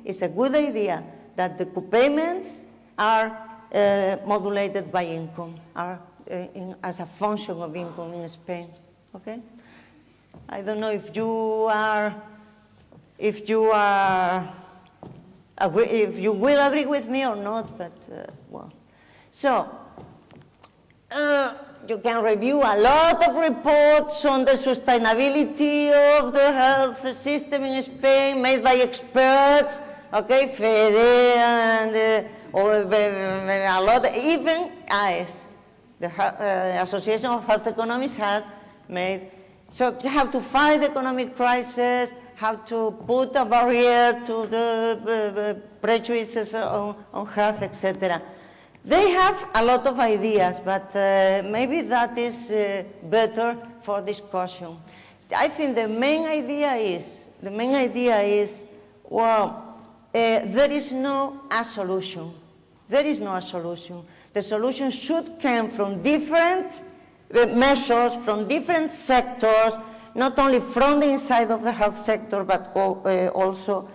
it's a good idea that the co-payments are modulated by income, are as a function of income in Spain, okay? I don't know if you will agree with me or not, but well. So, you can review a lot of reports on the sustainability of the health system in Spain made by experts, okay, FEDE and a lot, even AES, the Association of Health Economists, had made. So you have to fight the economic crisis, have to put a barrier to the prejudices on health, etc. They have a lot of ideas, but maybe that is better for discussion. I think the main idea is, well, there is no a solution. There is no a solution. The solution should come from different measures, from different sectors, not only from the inside of the health sector, but also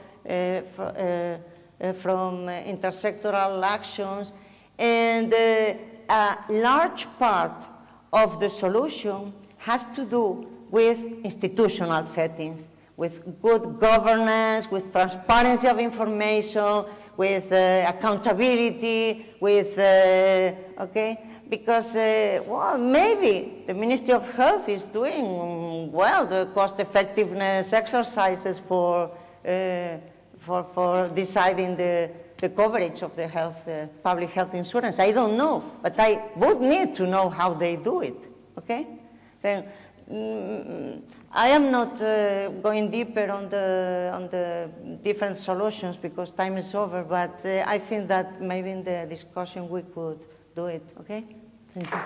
from intersectoral actions. And a large part of the solution has to do with institutional settings, with good governance, with transparency of information, with accountability, with, okay? Because, well, maybe the Ministry of Health is doing well the cost-effectiveness exercises for deciding the coverage of the health, public health insurance. I don't know, but I would need to know how they do it, okay? Then, I am not going deeper on the different solutions because time is over, but I think that maybe in the discussion we could do it, okay? Thank you.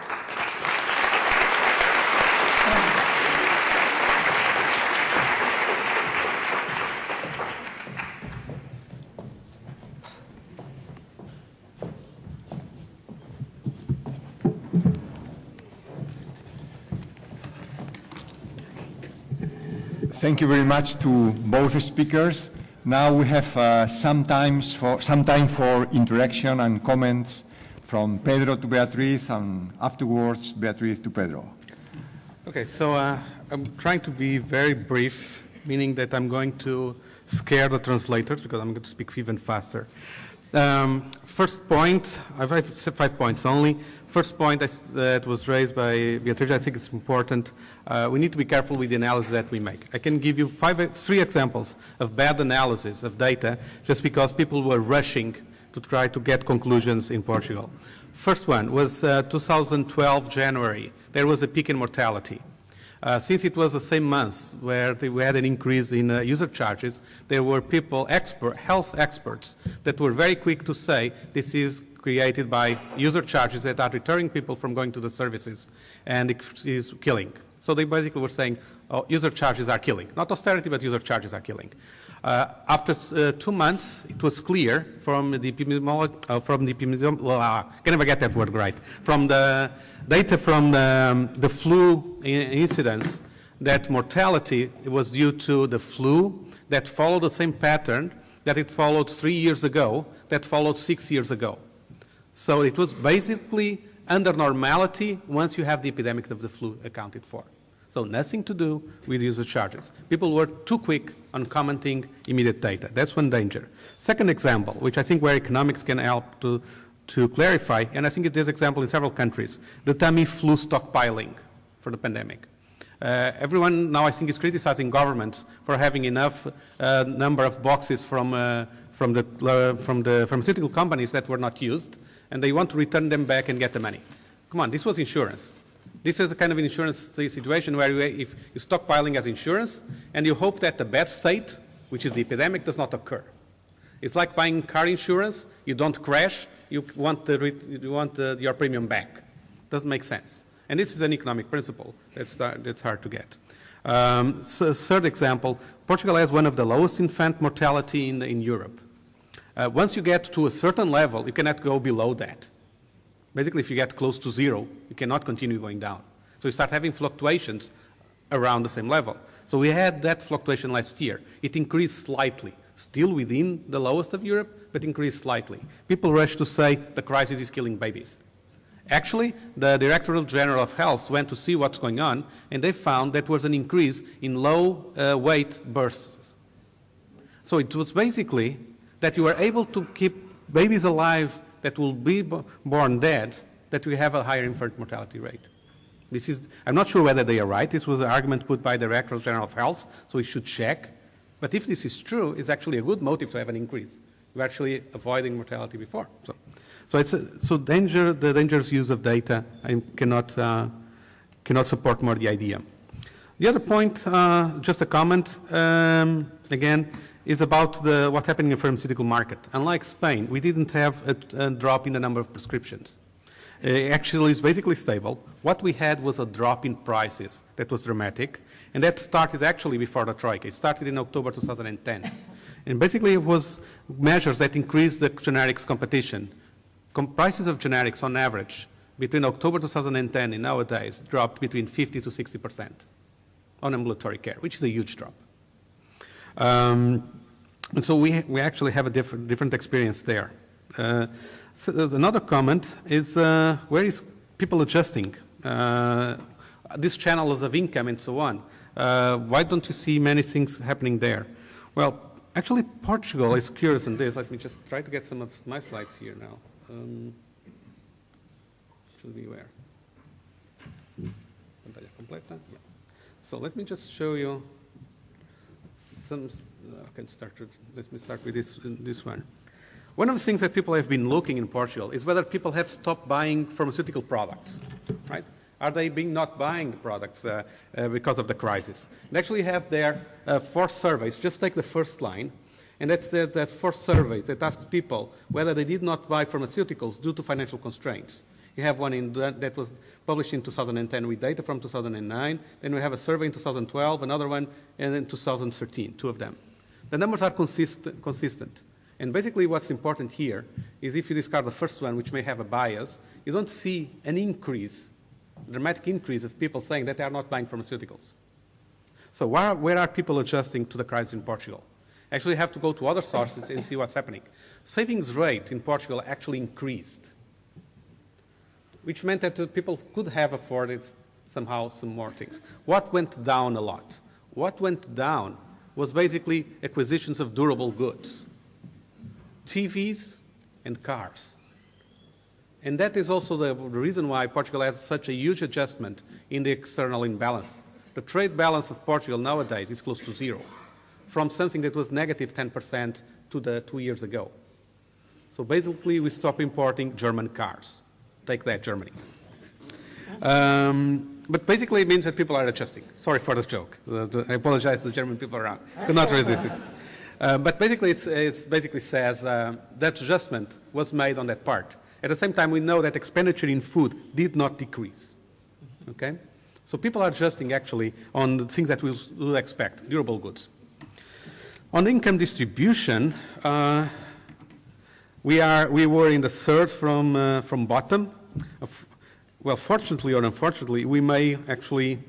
Thank you very much to both speakers. Now we have some time for interaction and comments from Pedro to Beatriz, and afterwards Beatriz to Pedro. Okay, so I'm trying to be very brief, meaning that I'm going to scare the translators because I'm going to speak even faster. First point, I've said 5 points only. First point that was raised by Beatriz, I think it's important. We need to be careful with the analysis that we make. I can give you 3 examples of bad analysis of data just because people were rushing to try to get conclusions in Portugal. First one was 2012 January. There was a peak in mortality. Since it was the same month where we had an increase in user charges, there were people, health experts, that were very quick to say this is created by user charges that are deterring people from going to the services, and it is killing. So they basically were saying, oh, user charges are killing. Not austerity, but user charges are killing. After 2 months, it was clear from the I can never get that word right, from the data from the flu incidence, that mortality was due to the flu that followed the same pattern that it followed 3 years ago, that followed 6 years ago. So it was basically under normality once you have the epidemic of the flu accounted for. So nothing to do with user charges. People were too quick on commenting immediate data. That's one danger. Second example, which I think where economics can help to clarify, and I think this example in several countries, the Tamiflu stockpiling for the pandemic. Everyone now I think is criticizing governments for having enough number of boxes from the pharmaceutical companies that were not used, and they want to return them back and get the money. Come on, this was insurance. This is a kind of an insurance situation where if you're stockpiling as insurance and you hope that the bad state, which is the epidemic, does not occur. It's like buying car insurance. You don't crash. You want your premium back. Doesn't make sense. And this is an economic principle that's hard to get. So third example, Portugal has one of the lowest infant mortality in Europe. Once you get to a certain level, you cannot go below that. Basically, if you get close to zero, you cannot continue going down. So you start having fluctuations around the same level. So we had that fluctuation last year. It increased slightly, still within the lowest of Europe, but increased slightly. People rush to say the crisis is killing babies. Actually, the Directorate General of Health went to see what's going on, and they found that there was an increase in low-weight births. So it was basically that you were able to keep babies alive that will be born dead, that we have a higher infant mortality rate. I'm not sure whether they are right. This was an argument put by the Directorate General of Health, so we should check. But if this is true, it's actually a good motive to have an increase. We're actually avoiding mortality before. The dangerous use of data, I cannot support more the idea. The other point, just a comment, again, is about what happened in the pharmaceutical market. Unlike Spain, we didn't have a drop in the number of prescriptions. Actually, it's basically stable. What we had was a drop in prices that was dramatic, and that started actually before the Troika. It started in October 2010. And basically, it was measures that increased the generics competition. Prices of generics, on average, between October 2010 and nowadays, dropped between 50 to 60% on ambulatory care, which is a huge drop. And so we actually have a different experience there. So another comment is where is people adjusting these channels of income and so on? Why don't you see many things happening there? Well, actually, Portugal is curious in this. Let me just try to get some of my slides here now. Should be where? Pantalla completa? Yeah. So let me just show you some. Let me start with this one. One of the things that people have been looking in Portugal is whether people have stopped buying pharmaceutical products, right? Are they not buying the products because of the crisis? And actually have there 4 surveys. Just take the first line, and that's that 4 surveys that asked people whether they did not buy pharmaceuticals due to financial constraints. You have one that was published in 2010 with data from 2009. Then we have a survey in 2012, another one, and in 2013, 2 of them. The numbers are consistent. And basically what's important here is if you discard the first one, which may have a bias, you don't see an increase, dramatic increase of people saying that they are not buying pharmaceuticals. So where are people adjusting to the crisis in Portugal? Actually, you have to go to other sources and see what's happening. Savings rate in Portugal actually increased, which meant that people could have afforded somehow some more things. What went down a lot? What went down was basically acquisitions of durable goods. TVs and cars. And that is also the reason why Portugal has such a huge adjustment in the external imbalance. The trade balance of Portugal nowadays is close to 0, from something that was negative 10% to 2 years ago. So basically, we stopped importing German cars. Take that, Germany. But basically, it means that people are adjusting. Sorry for the joke. I apologize to the German people around. Could not resist it. But basically, it basically says that adjustment was made on that part. At the same time, we know that expenditure in food did not decrease. Okay? So people are adjusting, actually, on the things that we would expect, durable goods. On income distribution, we were in the third from bottom. Well, fortunately or unfortunately, we may actually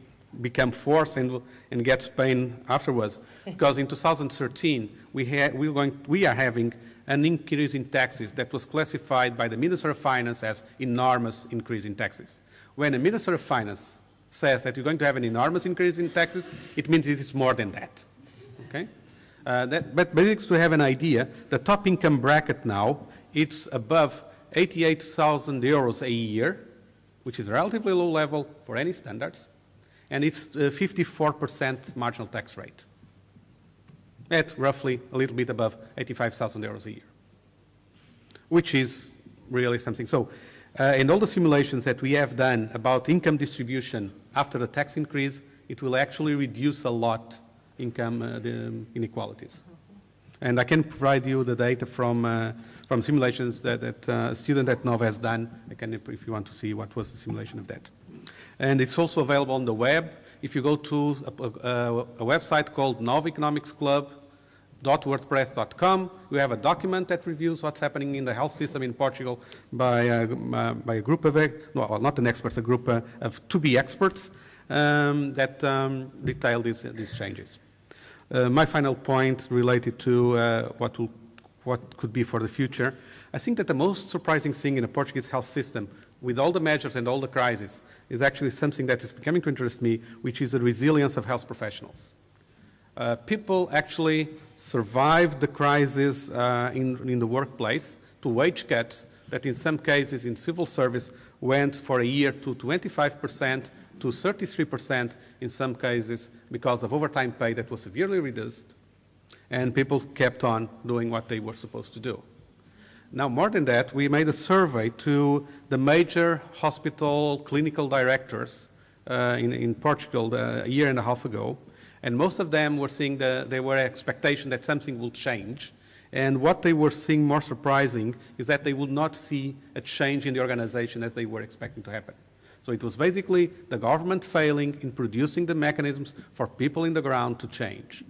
become fourth and get Spain afterwards, because in 2013 we are having an increase in taxes that was classified by the Minister of Finance as enormous increase in taxes. When the Minister of Finance says that you're going to have an enormous increase in taxes, it means it is more than that. Okay? But basically, to have an idea, the top income bracket now, it's above 88,000 euros a year, which is a relatively low level for any standards, and it's 54% marginal tax rate, at roughly a little bit above 85,000 euros a year, which is really something. So in all the simulations that we have done about income distribution after the tax increase, it will actually reduce a lot income inequalities. And I can provide you the data from simulations that a student at Nova has done. I can, if you want to see what was the simulation of that. And it's also available on the web. If you go to a website called novaeconomicsclub.wordpress.com, we have a document that reviews what's happening in the health system in Portugal by a group of, well, not an expert, a group of to-be experts that detail these changes. My final point related to what could be for the future. I think that the most surprising thing in the Portuguese health system, with all the measures and all the crises, is actually something that is becoming to interest me, which is the resilience of health professionals. People actually survived the crisis in the workplace to wage cuts that in some cases in civil service went for a year to 25% to 33% in some cases because of overtime pay that was severely reduced, and people kept on doing what they were supposed to do. Now, more than that, we made a survey to the major hospital clinical directors in Portugal a year and a half ago, and most of them were seeing they were expectation that something will change. And what they were seeing more surprising is that they would not see a change in the organization as they were expecting to happen. So it was basically the government failing in producing the mechanisms for people in the ground to change.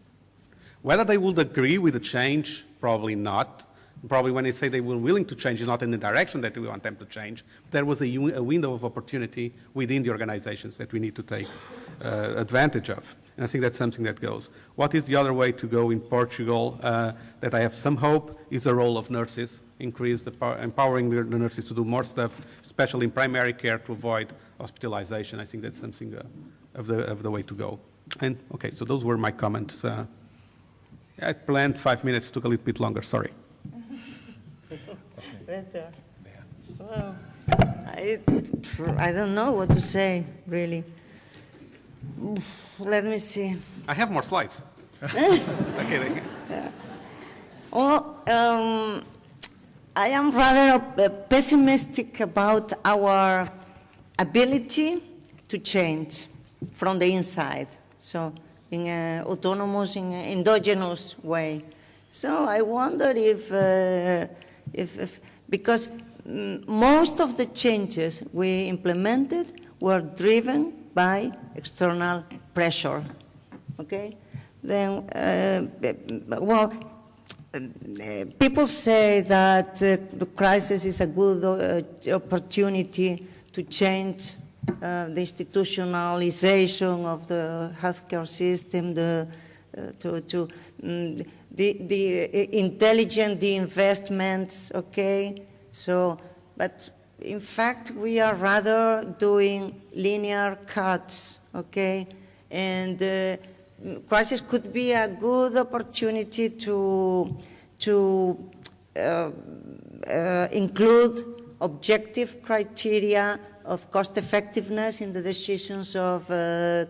Whether they would agree with the change, probably not. Probably when they say they were willing to change, it's not in the direction that we want them to change. There was a window of opportunity within the organizations that we need to take advantage of. And I think that's something that goes. What is the other way to go in Portugal that I have some hope is the role of nurses, empowering the nurses to do more stuff, especially in primary care to avoid hospitalization. I think that's something of the way to go. And okay, so those were my comments. I planned 5 minutes, took a little bit longer, sorry. Better. Well, I don't know what to say, really. Let me see. I have more slides. Okay, thank you. Yeah. Well, I am rather pessimistic about our ability to change from the inside, so in an autonomous, in an endogenous way. So I wonder if because most of the changes we implemented were driven by external pressure, okay? Then, people say that the crisis is a good opportunity to change the institutionalization of the healthcare system, the intelligent investments, okay? So, but in fact, we are rather doing linear cuts, okay? And crisis could be a good opportunity to include objective criteria of cost effectiveness in the decisions of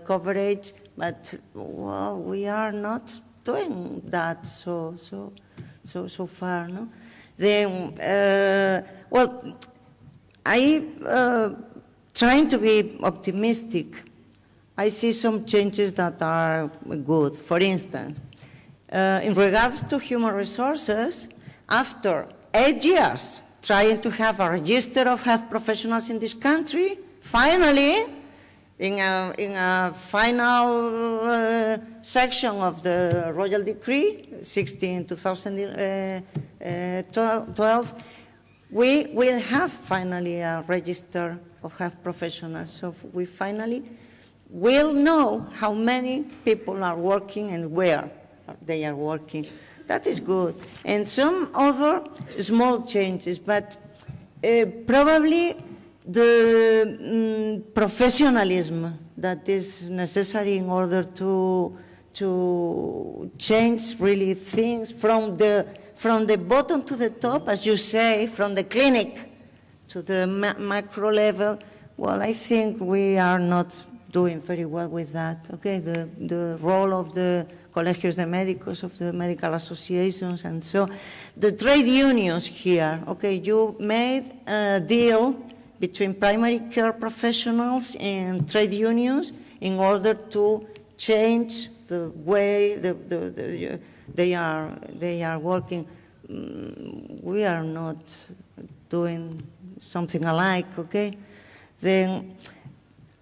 coverage, but well, we are not doing that so far, no? Then, well, trying to be optimistic, I see some changes that are good. For instance, in regards to human resources, after 8 years trying to have a register of health professionals in this country, finally, in a final section of the Royal Decree 16/2012, we will have finally a register of health professionals. So we finally will know how many people are working and where they are working. That is good. And some other small changes, but probably the professionalism that is necessary in order to change really things from the bottom to the top, as you say, from the clinic to the macro level. Well, I think we are not doing very well with that. Okay, the role of the colegios de médicos, of the medical associations, and so the trade unions here. Okay, you made a deal between primary care professionals and trade unions in order to change the way they are working. We are not doing something alike, okay? Then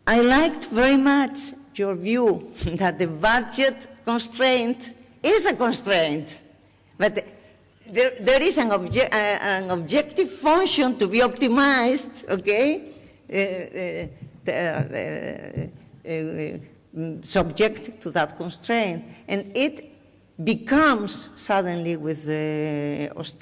I liked very much your view that the budget constraint is a constraint, but there is an objective function to be optimized, okay? Subject to that constraint. And it becomes suddenly with the austerity